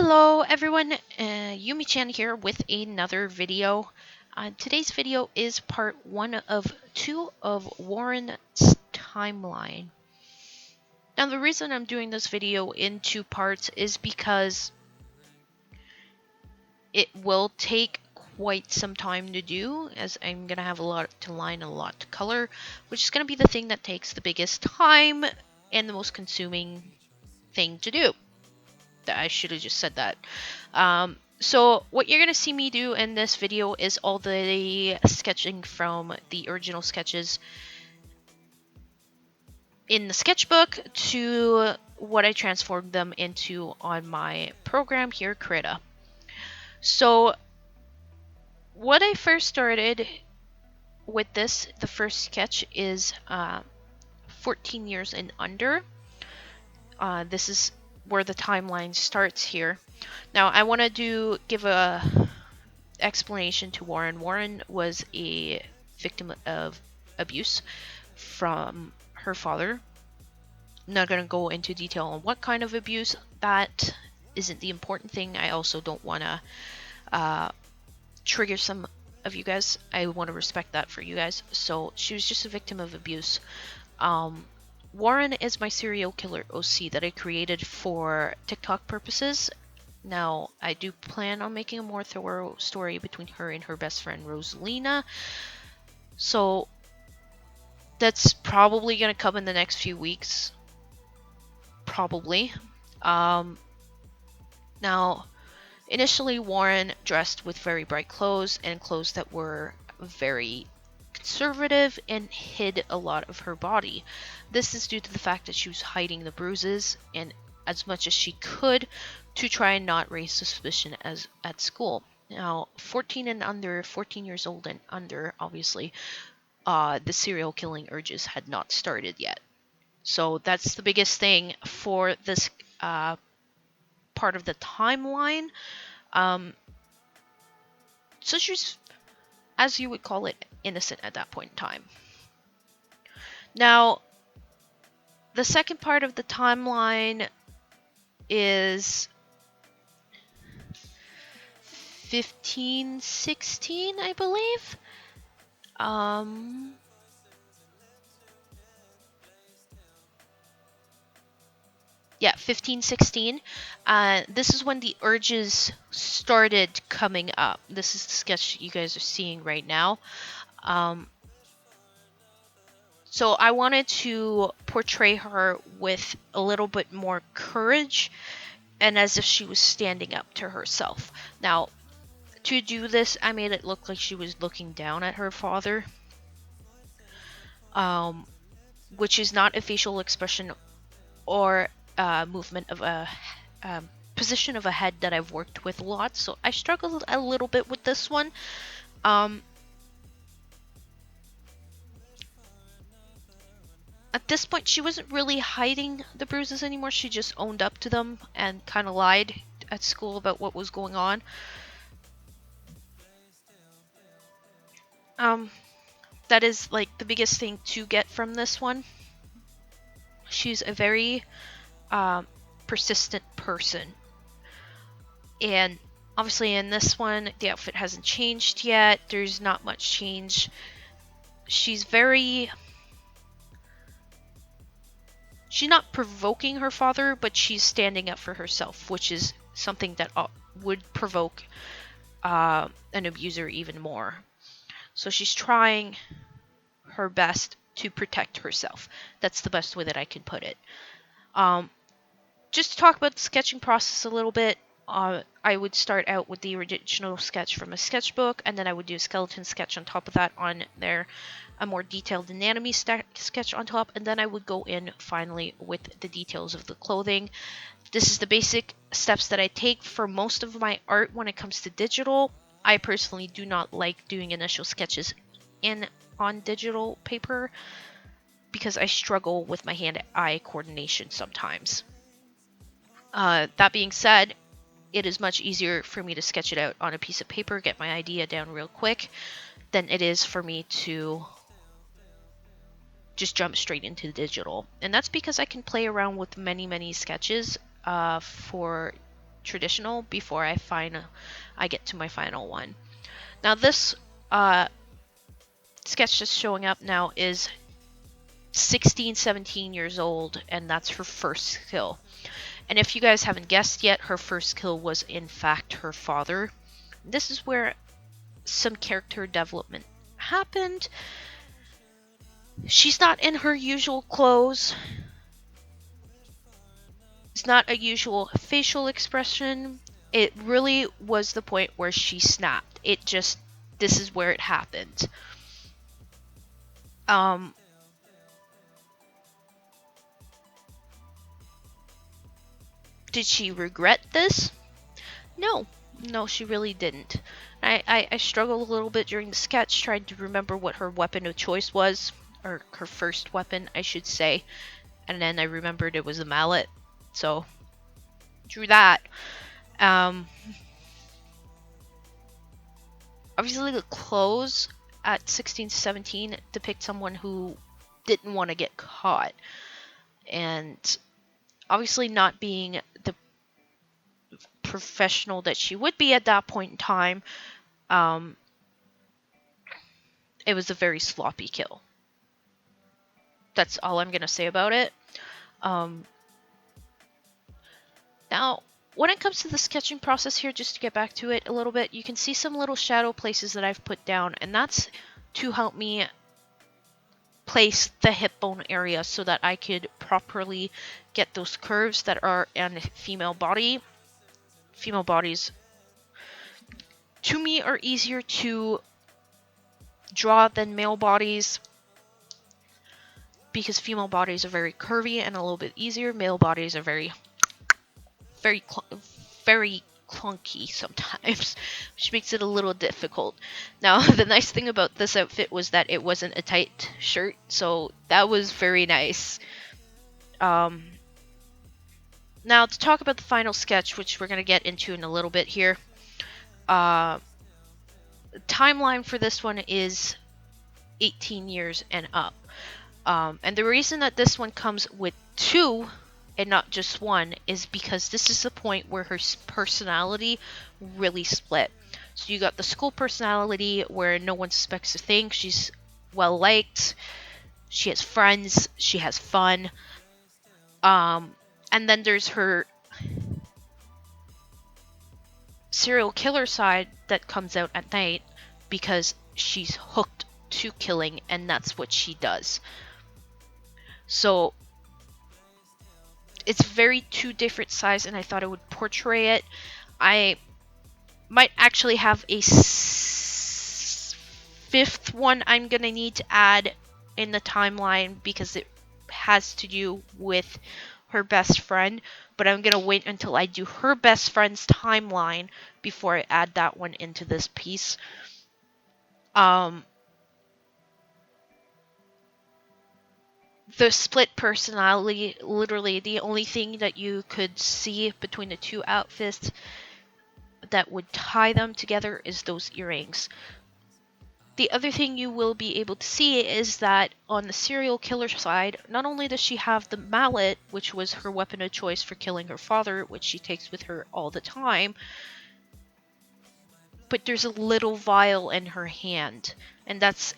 Hello everyone, Yumichan here with another video. Today's video is part 1 of 2 of Warren's timeline. Now the reason I'm doing this video in 2 parts is because it will take quite some time to do, as I'm going to have a lot to line, a lot to color, which is going to be the thing that takes the biggest time and the most consuming thing to do. I should have just said that. So what you're going to see me do in this video is all the sketching from the original sketches in the sketchbook to what I transformed them into on my program here, Krita. So what I first started with this, the first sketch is 14 years and under. This is where the timeline starts here. Now I want to give a explanation to Warren. Warren was a victim of abuse from her father. I'm not going to go into detail on what kind of abuse. That isn't the important thing. I also don't want to trigger some of you guys. I want to respect that for you guys. So she was just a victim of abuse. Warren is my serial killer OC that I created for TikTok purposes. Now, I do plan on making a more thorough story between her and her best friend Rosalina. So, that's probably going to come in the next few weeks. Probably. Now, initially Warren dressed with very bright clothes and clothes that were very conservative and hid a lot of her body. This is due to the fact that she was hiding the bruises and as much as she could to try and not raise suspicion as at school. Now, 14 years old and under, obviously, the serial killing urges had not started yet. So that's the biggest thing for this part of the timeline. So she's, as you would call it, innocent at that point in time. Now, the second part of the timeline is 1516, I believe. Yeah, 1516. This is when the urges started coming up. This is the sketch you guys are seeing right now. So I wanted to portray her with a little bit more courage and as if she was standing up to herself. Now, to do this, I made it look like she was looking down at her father, which is not a facial expression or movement of a position of a head that I've worked with a lot. So I struggled a little bit with this one. At this point, she wasn't really hiding the bruises anymore. She just owned up to them and kind of lied at school about what was going on. That is like the biggest thing to get from this one. She's a very persistent person. And obviously in this one, the outfit hasn't changed yet. There's not much change. She's not provoking her father, but she's standing up for herself, which is something that would provoke an abuser even more. So she's trying her best to protect herself. That's the best way that I can put it. Just to talk about the sketching process a little bit, I would start out with the original sketch from a sketchbook, and then I would do a skeleton sketch on top of that on there, a more detailed anatomy sketch on top, and then I would go in finally with the details of the clothing. This is the basic steps that I take for most of my art when it comes to digital. I personally do not like doing initial sketches on digital paper because I struggle with my hand-eye coordination sometimes. That being said, it is much easier for me to sketch it out on a piece of paper, get my idea down real quick, than it is for me to just jump straight into digital. And that's because I can play around with many sketches for traditional before I get to my final one. Now this sketch that's showing up now is 16, 17 years old, and that's her first kill. And if you guys haven't guessed yet, her first kill was in fact her father. This is where some character development happened. She's not in her usual clothes. It's not a usual facial expression. It really was the point where she snapped. This is where it happened. Did she regret this? No, she really didn't. I struggled a little bit during the sketch trying to remember what her weapon of choice was, or her first weapon, I should say. And then I remembered it was a mallet, so drew that. Obviously the clothes at 16 to 17 depict someone who didn't want to get caught. And obviously not being the professional that she would be at that point in time, it was a very sloppy kill. That's all I'm going to say about it. Now, when it comes to the sketching process here, just to get back to it a little bit, you can see some little shadow places that I've put down, and that's to help me place the hip bone area so that I could properly get those curves that are in a female body. Female bodies, to me, are easier to draw than male bodies because female bodies are very curvy and a little bit easier. Male bodies are very clunky sometimes, which makes it a little difficult. Now, the nice thing about this outfit was that it wasn't a tight shirt, so that was very nice. Now, to talk about the final sketch, which we're going to get into in a little bit here. The timeline for this one is 18 years and up. And the reason that this one comes with 2 and not just 1 is because this is the point where her personality really split. So you got the school personality where no one suspects a thing. She's well liked. She has friends. She has fun. And then there's her serial killer side that comes out at night because she's hooked to killing, and that's what she does. So it's very 2 different sides, and I thought I would portray it. I might actually have a 5th one I'm gonna need to add in the timeline because it has to do with her best friend, but I'm gonna wait until I do her best friend's timeline before I add that one into this piece. The split personality, literally the only thing that you could see between the 2 outfits that would tie them together is those earrings. The other thing you will be able to see is that on the serial killer side, not only does she have the mallet, which was her weapon of choice for killing her father, which she takes with her all the time, but there's a little vial in her hand, and that's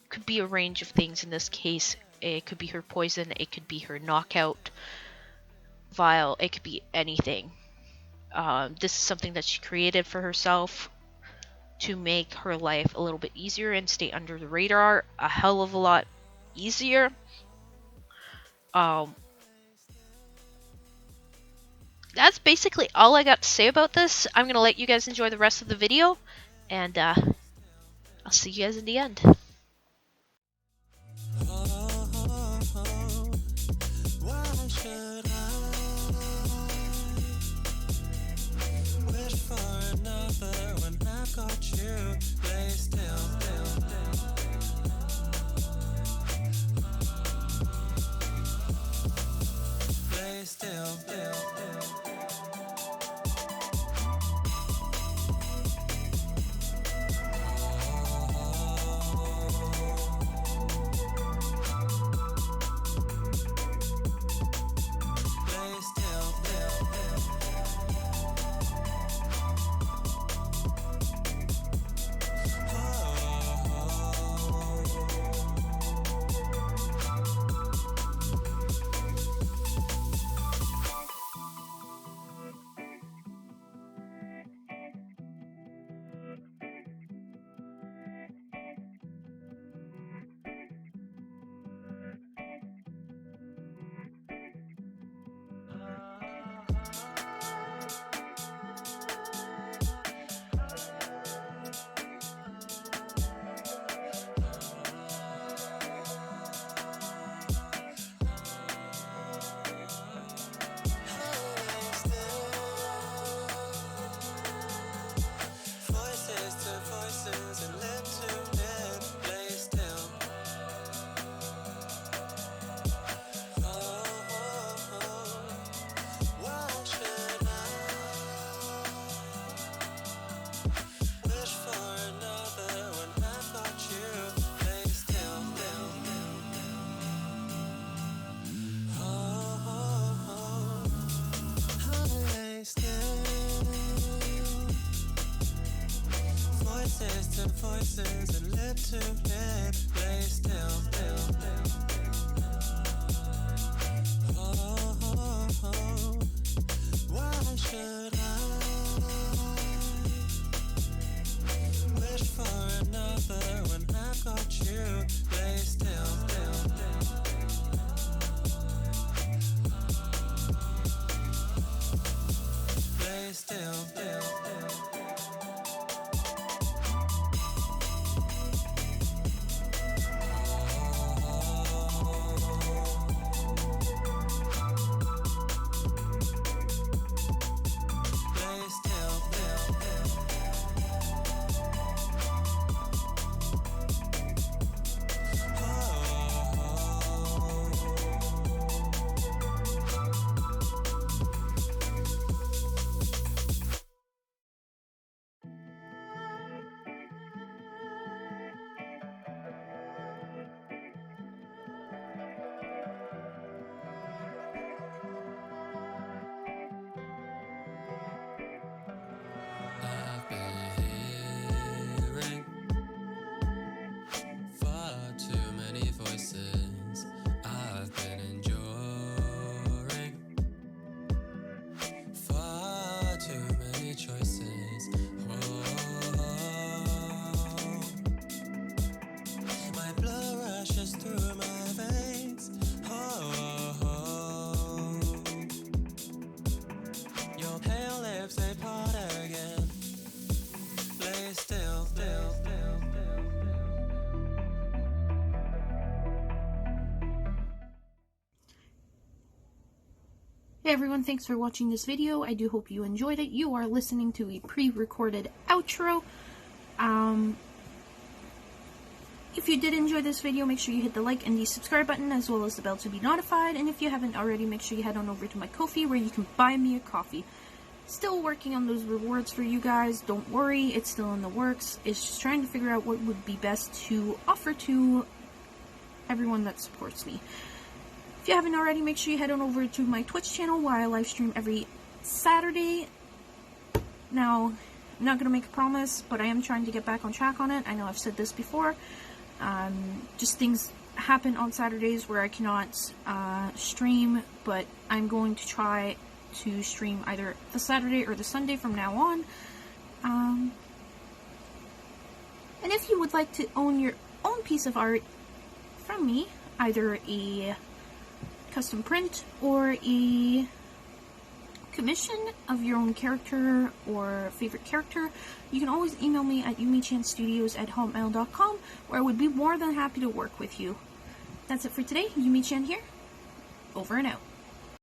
could be a range of things in this case. It could be her poison, it could be her knockout vial, it could be anything. This is something that she created for herself to make her life a little bit easier and stay under the radar a hell of a lot easier. That's basically all I got to say about this. I'm gonna let you guys enjoy the rest of the video, and I'll see you guys in the end. Why should I wish for another when I've got you? Stay still, stay still, Wish for another when I've got you. Lay still, lay still. Voices to voices and lip to lip. Lay still, why should I wish for another when I've got you? Lay still, lay still, I've been hearing far too many voices. I've been enduring far too many choices. My blood rushes through my veins. Your pale lips, they part again. Lay still, Hey everyone, thanks for watching this video. I do hope you enjoyed it. You are listening to a pre-recorded outro. If you did enjoy this video, make sure you hit the like and the subscribe button as well as the bell to be notified. And if you haven't already, make sure you head on over to my Ko-fi where you can buy me a coffee. Still working on those rewards for you guys. Don't worry, it's still in the works. It's just trying to figure out what would be best to offer to everyone that supports me. If you haven't already, make sure you head on over to my Twitch channel where I live stream every Saturday. Now, I'm not going to make a promise, but I am trying to get back on track on it. I know I've said this before. Just things happen on Saturdays where I cannot stream, but I'm going to try to stream either the Saturday or the Sunday from now on. And if you would like to own your own piece of art from me, either a custom print or a commission of your own character or favorite character, you can always email me at YumichanStudios@hotmail.com, where I would be more than happy to work with you. That's it for today. Yumichan here. Over and out.